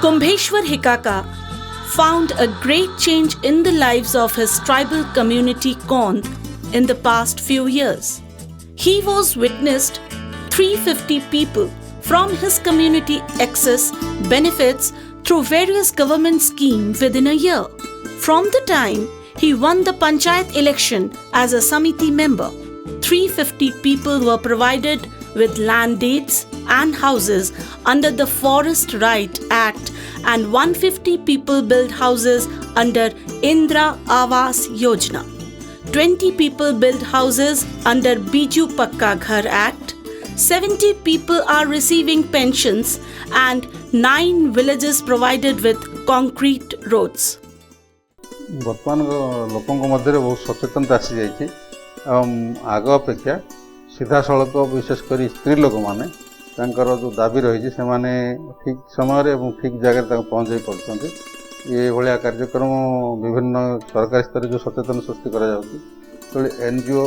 Kumbheswar Hikaka found a great change in the lives of his tribal community Kondh in the past few years. He was witnessed 350 people from his community access benefits through various government schemes within a year. From the time he won the Panchayat election as a Samiti member, 350 people were provided with land deeds and houses under the Forest Right Act, and 150 people built houses under Indra Awas Yojana. 20 people built houses under Biju Pakka Ghar Act. 70 people are receiving pensions, and 9 villages provided with concrete roads. बर्तमान लोकों मध्य बहुत सचेतनता आसी जाइए आग अपेक्षा सीधा सड़क विशेषकर स्त्री लोक मैंने जो दाबी रही से माने ठीक समय और ठीक जगह पहुँचाई पार्टी ये भाया कार्यक्रम विभिन्न सरकारी स्तर जो सचेतन सृष्टि कर एनजीओ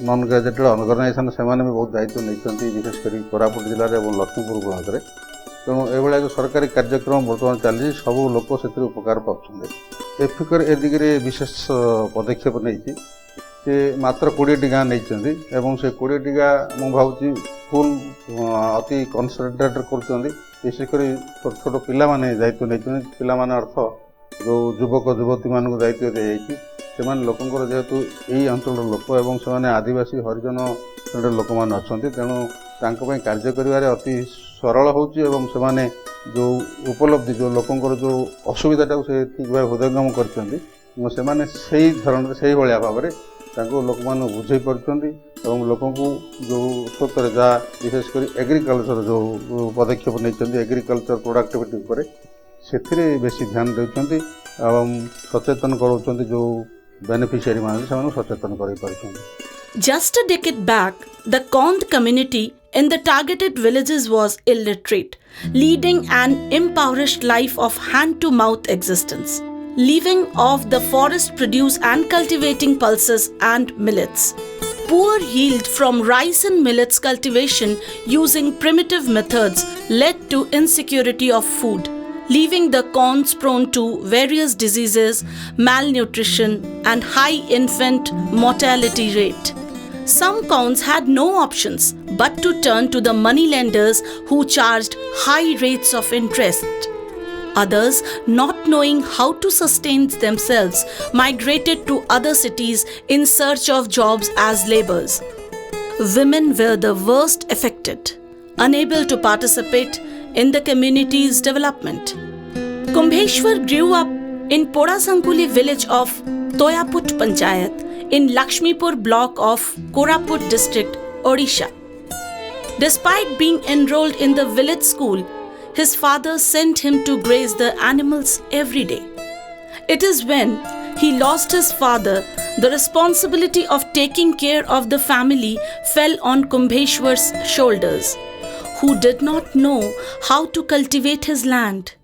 नॉन गैजेटेड ऑर्गेनाइजेशन से बहुत दायित्व नहीं विशेषकर कोरापुट जिले और लक्ष्मीपुर ब्लॉक में तेणु ये जो सरकारी कार्यक्रम बर्तमान चली सब लोक से उपकार पाँच एफिकर ए दिगरे विशेष पदक्षेप नहीं से मात्र 20 गाँ नहीं से 20 गाँ मुझे भावी फुल अति कनसेंट्रेट कर छोट छोट पिला दायित्व नहीं पिला अर्थ जो युवक युवती मान दायित्व दी जाए लोकंर जेहेतु यही अंचल लोक और से आदिवासी हरिजन लोक मैंने अच्छा तेणु कार्य कर अति सरल होने जो उपलब्धि जो लोकंर जो असुविधा से ठीक भाव हृदयंगम कर धरण से भाया भाव में लोक मैंने बुझे पार्टी लोक जो क्षेत्र जहाँ विशेषकर एग्रिकल्चर जो पदक्षेप नहीं एग्रिकल्चर प्रोडक्टिविटी उपर से बेसी ध्यान देते सचेतन कर जो बेनिफिशियरी मान सचेतन कर। Just a decade back, the Kondh community in the targeted villages was illiterate, leading an impoverished life of hand-to-mouth existence, living off the forest produce and cultivating pulses and millets. Poor yield from rice and millets cultivation using primitive methods led to insecurity of food, leaving the Kondhs prone to various diseases, malnutrition, and high infant mortality rate. Some Kondhs had no options but to turn to the moneylenders who charged high rates of interest. Others, not knowing how to sustain themselves, migrated to other cities in search of jobs as laborers. Women were the worst affected, unable to participate in the community's development. Kumbheswar grew up in Podasankuli village of Toyaput Panchayat in Laxmipur block of Koraput district, Odisha. Despite being enrolled in the village school, his father sent him to graze the animals every day. It is when he lost his father, the responsibility of taking care of the family fell on Kumbheswar's shoulders, who did not know how to cultivate his land.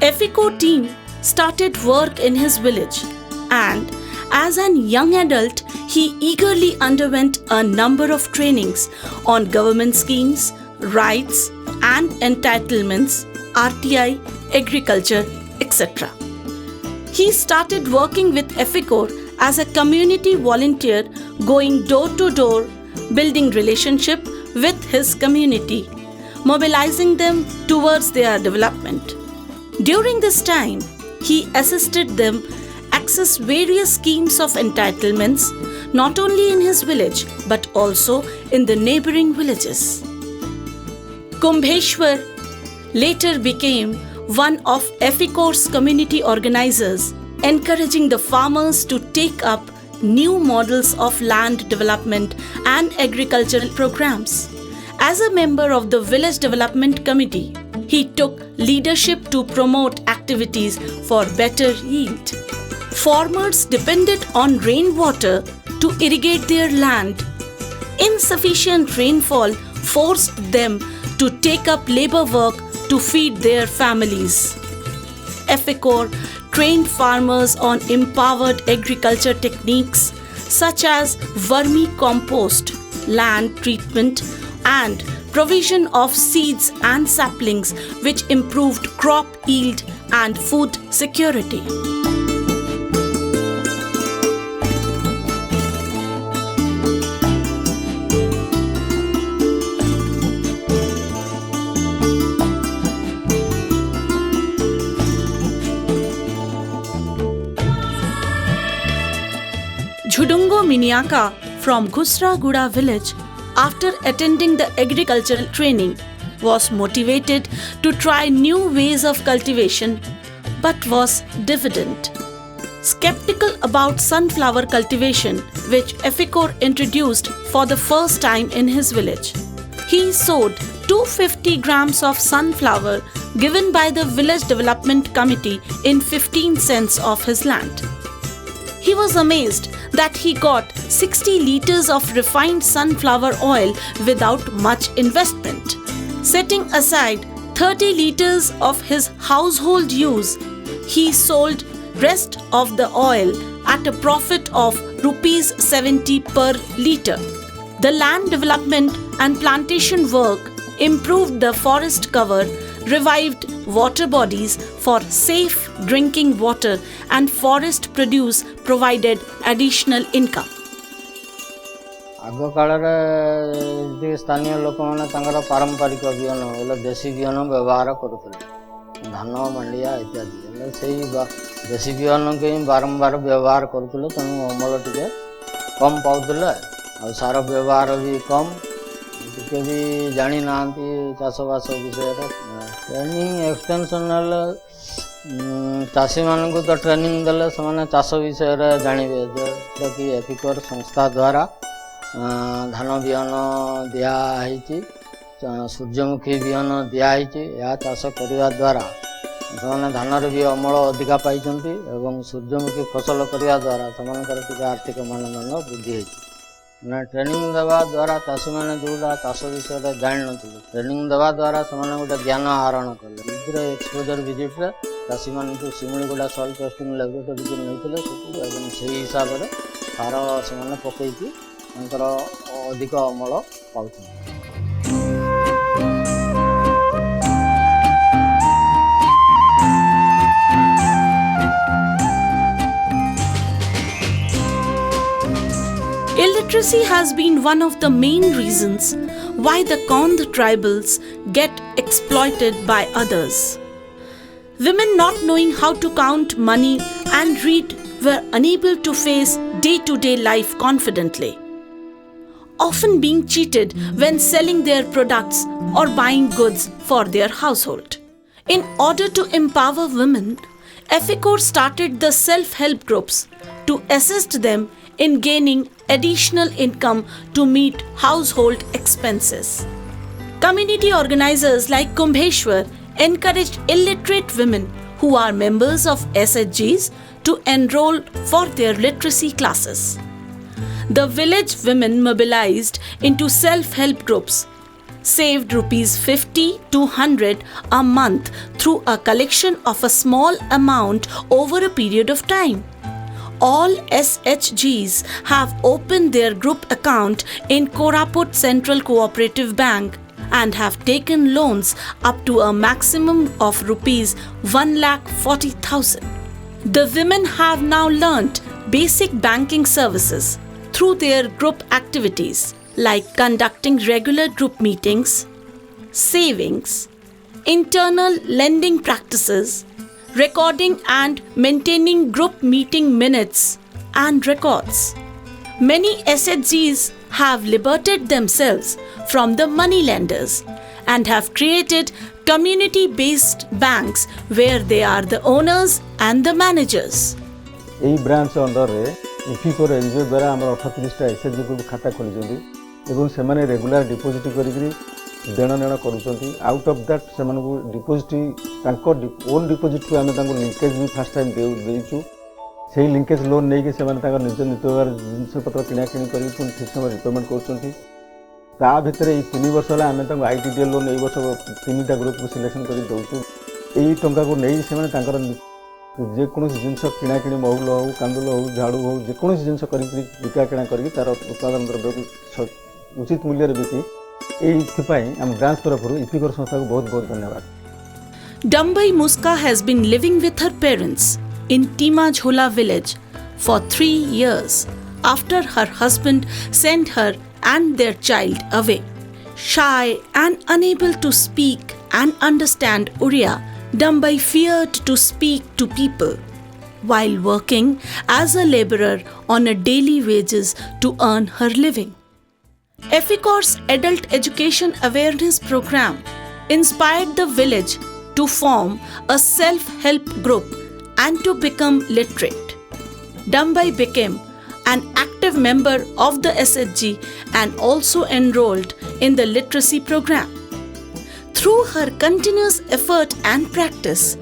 EFICOR team started work in his village, and as an young adult, he eagerly underwent a number of trainings on government schemes, rights and entitlements, RTI, agriculture, etc. He started working with EFICOR as a community volunteer, going door to door, building relationship with his community, mobilizing them towards their development. During this time, he assisted them access various schemes of entitlements, not only in his village but also in the neighboring villages. Kumbheswar later became one of EFICOR's community organizers, encouraging the farmers to take up new models of land development and agricultural programs. As a member of the Village Development Committee, he took leadership to promote activities for better yield. Farmers depended on rainwater to irrigate their land. Insufficient rainfall forced them to take up labor work to feed their families. EFICOR trained farmers on empowered agriculture techniques such as vermicompost, land treatment, and provision of seeds and saplings which improved crop yield and food security. Jhudungo Miniaka from Ghusraguda village, after attending the agricultural training, was motivated to try new ways of cultivation but was diffident. Skeptical about sunflower cultivation, which EFICOR introduced for the first time in his village, he sowed 250 grams of sunflower given by the village development committee in 15 cents of his land. He was amazed that he got 60 liters of refined sunflower oil without much investment. Setting aside 30 liters of his household use, he sold rest of the oil at a profit of rupees 70 per liter. The land development and plantation work improved the forest cover, revived water bodies for safe drinking water, and forest produce provided additional income. आग काल स्थानीय लोक मैंने पारंपरिक बिहन बोले देशी बिहन व्यवहार करुले धान मांडिया इत्यादि से देशी बिहन के बारंबार व्यवहार करुले तेणु अमल टे कम पाते आ सार व्यवहार भी कम टे भी जानी ना चाषबास विषय ट्रेनिंग एक्सटेंशनल चाषी मान तो ट्रेनिंग देले से चाष विषय जानवे जो कि एफिकोर संस्था द्वारा धान बिहन दिखाई सूर्यमुखी बिहन दिखाई या चाष करने द्वारा से धान भी अमल अधिका पाई सूर्यमुखी फसल करने द्वारा से आर्थिक मानदंड वृद्धि होती ट्रेनिंग देवा द्वारा चाषी मैंने जोड़ा चाष विषय जान नी ट्रेनिंग देवा द्वारा से गोटे ज्ञान आहरण कले एक्सपोजर विजिट रे चाषी मान सिमुलीगुड़ा सॉइल टेस्टिंग लैबोरेटरी जो नहीं से हिसाब से सार से पकईकी अधिक अमल पाँच। Illiteracy has been one of the main reasons why the Kondh tribals get exploited by others. Women not knowing how to count money and read were unable to face day-to-day life confidently, often being cheated when selling their products or buying goods for their household. In order to empower women, EFICOR started the self-help groups to assist them in gaining additional income to meet household expenses. Community organizers like Kumbheswar encouraged illiterate women who are members of SHGs to enroll for their literacy classes. The village women mobilized into self-help groups, saved rupees 50 to 100 a month through a collection of a small amount over a period of time. All SHGs have opened their group account in Koraput Central Cooperative Bank and have taken loans up to a maximum of rupees 1,40,000. The women have now learnt basic banking services through their group activities like conducting regular group meetings, savings, internal lending practices, recording and maintaining group meeting minutes and records. Many SHGs have liberated themselves from the money lenders and have created community-based banks where they are the owners and the managers. यही branch under रे EFICOR NGO द्वारा आम 38टा SHG group खाता खोली regular deposit करी देण नेण करुँच out of that से deposit own deposit आम लिंकेज भी फास्ट टाइम देचु से लिंकेज लोन नहीं कि निज नित्य जिनपतर किणाकिणी कर ठीक समय रिपेमेंट कर भितर ये 3 वर्ष है आम आईटीडीएल लोन वर्ष 3टा ग्रुप को सिलेक्शन कर दौचु यही टंका को नहीं जेको जिनस किणाकिणी महुल हो कांदुल हो झाड़ू हो जेको जिनस बिका किणा कर तार उत्पादन द्रव्य को उचित मूल्य बिकी एइथिपाई हम ब्रांच तरफ इफिकोर संस्था को बहुत बहुत धन्यवाद। Dambai Muska has been living with her parents in Tima Jhola village for 3 years after her husband sent her and their child away. Shy and unable to speak and understand Oriya, Dambai feared to speak to people while working as a laborer on a daily wages to earn her living. EFICOR's Adult Education Awareness Program inspired the village to form a self-help group and to become literate. Dambai became an active member of the SHG and also enrolled in the literacy program. Through her continuous effort and practice,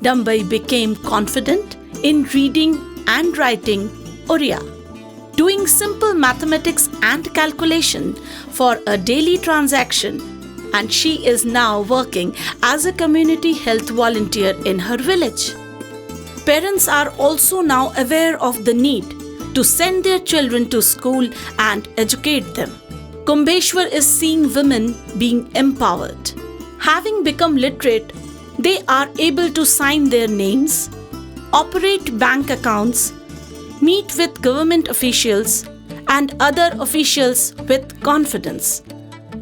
Dambai became confident in reading and writing Oriya, doing simple mathematics and calculation for a daily transaction, and she is now working as a community health volunteer in her village. Parents are also now aware of the need to send their children to school and educate them. Kumbheswar is seeing women being empowered. Having become literate, they are able to sign their names, operate bank accounts, meet with government officials and other officials with confidence,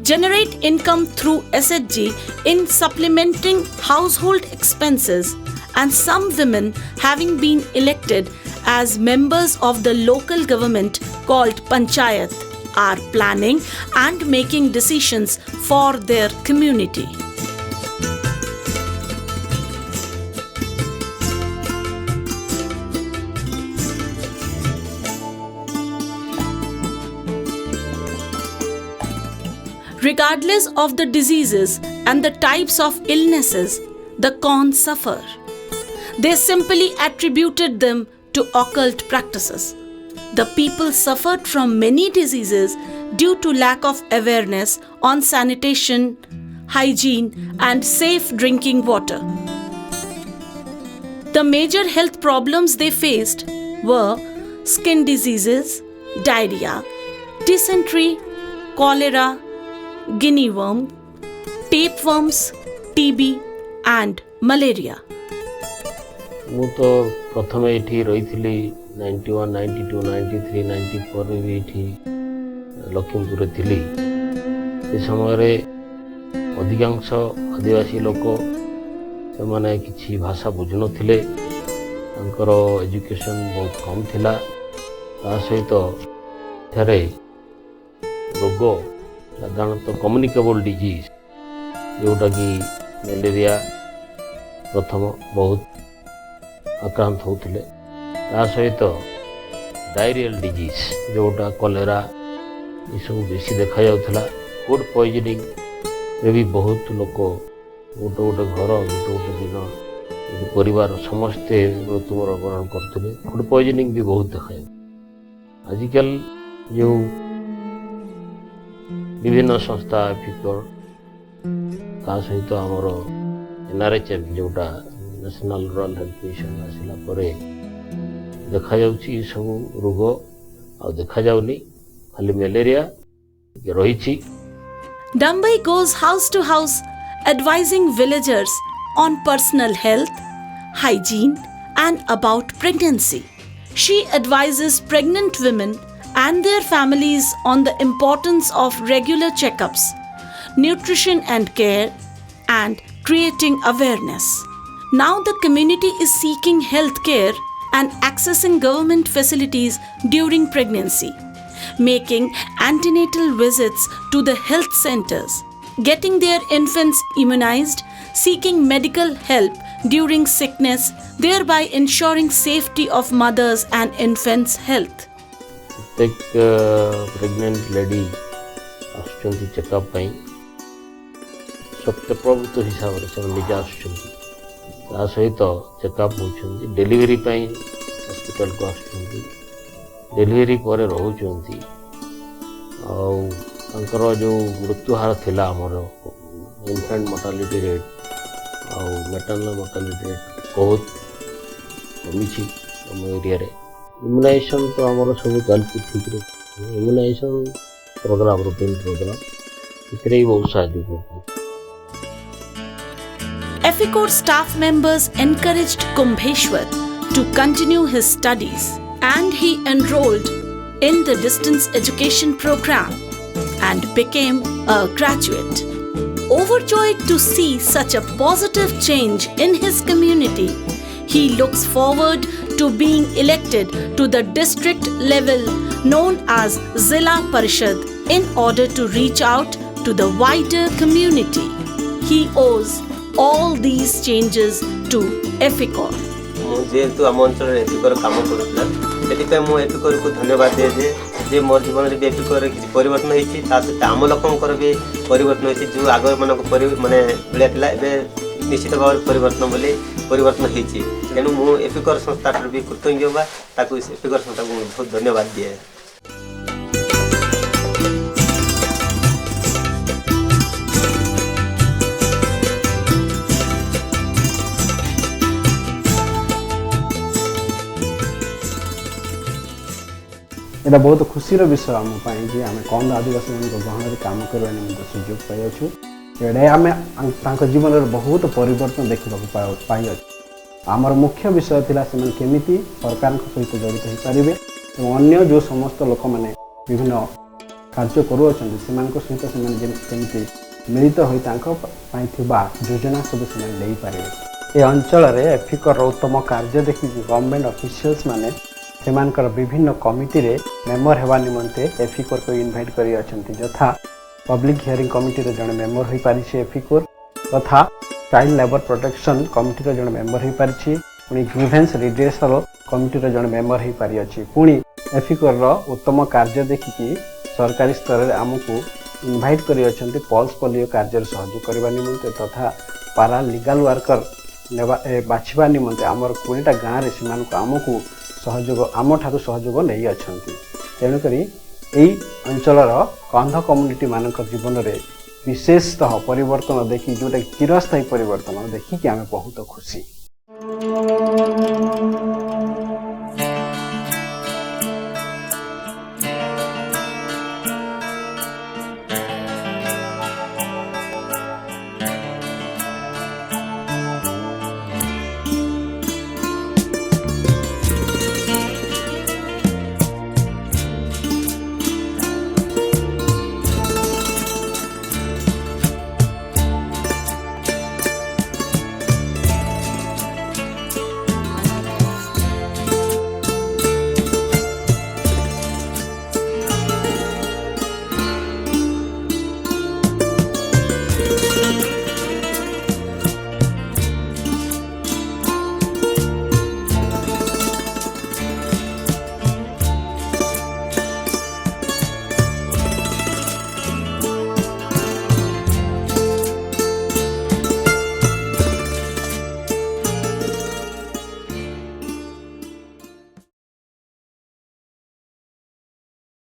generate income through SHG in supplementing household expenses, and some women having been elected as members of the local government called Panchayat are planning and making decisions for their community. Regardless of the diseases and the types of illnesses the Kondh suffer, they simply attributed them to occult practices. The people suffered from many diseases due to lack of awareness on sanitation, hygiene, and safe drinking water. The major health problems they faced were skin diseases, diarrhea, dysentery, cholera, guinea worm, tapeworms, TB, and malaria. ମୁଁ ତ ପ୍ରଥମେ ଏଠି ରହିଥିଲି 91, 92, 93, 94 ବି ଏଠି ଲକ୍ଷ୍ମୀପୁରରେ ଥିଲି। ସେ ସମୟରେ ଅଧିକାଂଶ ଆଦିବାସୀ ଲୋକ ସେମାନେ କିଛି ଭାଷା ବୁଝୁନଥିଲେ, ତାଙ୍କର ଏଜୁକେସନ୍ ବହୁତ କମ୍ ଥିଲା। ତା ସହିତ ଏଠାରେ ରୋଗ ସାଧାରଣତଃ କମ୍ୟୁନିକେବଲ୍ ଡିଜିଜ୍ ଯେଉଁଟାକି ମ୍ୟାଲେରିଆ ପ୍ରଥମ ବହୁତ ଆକ୍ରାନ୍ତ ହେଉଥିଲେ, ତା ସହିତ ଡାଇରିଆଲ୍ ଡିଜିଜ୍ ଯେଉଁଟା କଲେରା ଏସବୁ ବେଶୀ ଦେଖାଯାଉଥିଲା। ଫୁଡ଼୍ ପଏଜନିଂରେ ବି ବହୁତ ଲୋକ ଗୋଟେ ଘର ଗୋଟେ ଦିନ ପରିବାର ସମସ୍ତେ ମୃତ୍ୟୁବରଣ କରୁଥିଲେ। ଫୁଡ଼୍ ପଏଜନିଂ ବି ବହୁତ ଦେଖାଯାଏ। ଆଜିକାଲି ଯେଉଁ ବିଭିନ୍ନ ସଂସ୍ଥା ଏଫିକର୍ ତା ସହିତ ଆମର NREGS ଯେଉଁଟା ନ୍ୟାସନାଲ୍ ରୁରାଲ୍ ହେଲ୍ଥ ମିଶନ୍ ଆସିଲା ପରେ ଦେଖାଯାଉଛି ଏସବୁ ରୋଗ ଆଉ ଦେଖାଯାଉନି, ଖାଲି ମ୍ୟାଲେରିଆ ରହିଛି। Dambai goes house to house advising villagers on personal health, hygiene, and about pregnancy. She advises pregnant women and their families on the importance of regular checkups, nutrition and care, and creating awareness. Now the community is seeking health care and accessing government facilities during pregnancy, making antenatal visits to the health centers, getting their infants immunized, seeking medical help during sickness, thereby ensuring safety of mothers and infants' health. प्रत्येक pregnant lady आसुचंती checkup पाई सत्यप्रभुत हिसाब से निजे आसुचंती ता सहित checkup होचंती delivery पाई hospital को आसुचंती delivery पर रहउचंती और तांकर जो मृत्यु हार थिला हमर इन्फेंट मोर्टालिटी रेट और मैटरनल मोर्टालिटी रेट बहुत कमी छी हम एरिया रे। इम्युनाइजेशन तो आमर सब चलती ठीक रे। इम्युनाइजेशन प्रोग्राम रूटीन प्रोग्राम ସେଥିରେ ବି ବହୁତ ସାହାଯ୍ୟ କରୁଛନ୍ତି। EFICOR staff members encouraged Kumbheswar to continue his studies and he enrolled in the distance education program and became a graduate. Overjoyed to see such a positive change in his community, he looks forward to being elected to the district level known as Zilla Parishad in order to reach out to the wider community. He owes all these changes to EFICOR. जेहेतु आम अंचल एफिकोर काम करूला से मुझे एफिकोर को धन्यवाद दिए जे मोर जीवन में एफिकोर किसी परिवर्तन होती सहित आम लोकंर भी परिवर्तन होती जो आग मानक माने मिलता है निश्चित भाव परिवर्तन बोले परिवर्तन होती तेणु मुझे एफिकोर संस्था भी कृतज्ञ बा एफिकोर संस्था को बहुत धन्यवाद दिए। এটা ବହୁତ ଖୁସିର ବିଷୟ ଆମ ପାଇଁ ଯେ ଆମେ କନ୍ଧ ଆଦିବାସୀମାନଙ୍କ ଗହଣରେ କାମ କରିବା ନିମନ୍ତେ ସୁଯୋଗ ପାଇଅଛୁ। ଏଇଟା ଆମେ ତାଙ୍କ ଜୀବନରେ ବହୁତ ପରିବର୍ତ୍ତନ ଦେଖିବାକୁ ପାଇଅଛୁ। ଆମର ମୁଖ୍ୟ ବିଷୟ ଥିଲା ସେମାନେ କେମିତି ସରକାରଙ୍କ ସହିତ ଜଡ଼ିତ ହୋଇପାରିବେ ଏବଂ ଅନ୍ୟ ଯେଉଁ ସମସ୍ତ ଲୋକମାନେ ବିଭିନ୍ନ କାର୍ଯ୍ୟ କରୁଅଛନ୍ତି ସେମାନଙ୍କ ସହିତ ସେମାନେ କେମିତି ମିଳିତ ହୋଇ ତାଙ୍କ ପାଇଁ ଥିବା ଯୋଜନା ସବୁ ସେମାନେ ନେଇପାରିବେ। ଏ ଅଞ୍ଚଳରେ ଏଫିକୋର ଉତ୍ତମ କାର୍ଯ୍ୟ ଦେଖିକି ଗଭର୍ଣ୍ଣମେଣ୍ଟ ଅଫିସିଆଲ୍ସ ମାନେ ସେମାନଙ୍କର ବିଭିନ୍ନ କମିଟିରେ ମେମ୍ବର ହେବା ନିମନ୍ତେ ଏଫିକୋରକୁ ଇନଭାଇଟ୍ କରି ଅଛନ୍ତି। ଯଥା ପବ୍ଲିକ୍ ହିୟରିଂ କମିଟିର ଜଣେ ମେମ୍ବର ହୋଇପାରିଛି ଏଫିକୋର, ତଥା ଚାଇଲ୍ଡ ଲେବର ପ୍ରୋଟେକ୍ସନ୍ କମିଟିର ଜଣେ ମେମ୍ବର ହୋଇପାରିଛି, ପୁଣି ଗ୍ରିଭେନ୍ସ ରିଡ୍ରେସଲ କମିଟିର ଜଣେ ମେମ୍ବର ହୋଇପାରିଅଛି। ପୁଣି ଏଫିକୋରର ଉତ୍ତମ କାର୍ଯ୍ୟ ଦେଖିକି ସରକାରୀ ସ୍ତରରେ ଆମକୁ ଇନଭାଇଟ୍ କରିଅଛନ୍ତି ପଲ୍ସ ପୋଲିଓ କାର୍ଯ୍ୟରେ ସହଯୋଗ କରିବା ନିମନ୍ତେ ତଥା ପାରା ଲିଗାଲ ୱାର୍କର ବାଛିବା ନିମନ୍ତେ ଆମର 20ଟା ଗାଁରେ ସେମାନଙ୍କୁ ଆମଠାରୁ ସହଯୋଗ ନେଇ ଅଛନ୍ତି। ତେଣୁକରି ଏହି ଅଞ୍ଚଳର କନ୍ଧ କମ୍ୟୁନିଟି ମାନଙ୍କ ଜୀବନରେ ବିଶେଷତଃ ପରିବର୍ତ୍ତନ ଦେଖି ଯେଉଁଟାକି ଚିରସ୍ଥାୟୀ ପରିବର୍ତ୍ତନ ଦେଖିକି ଆମେ ବହୁତ ଖୁସି।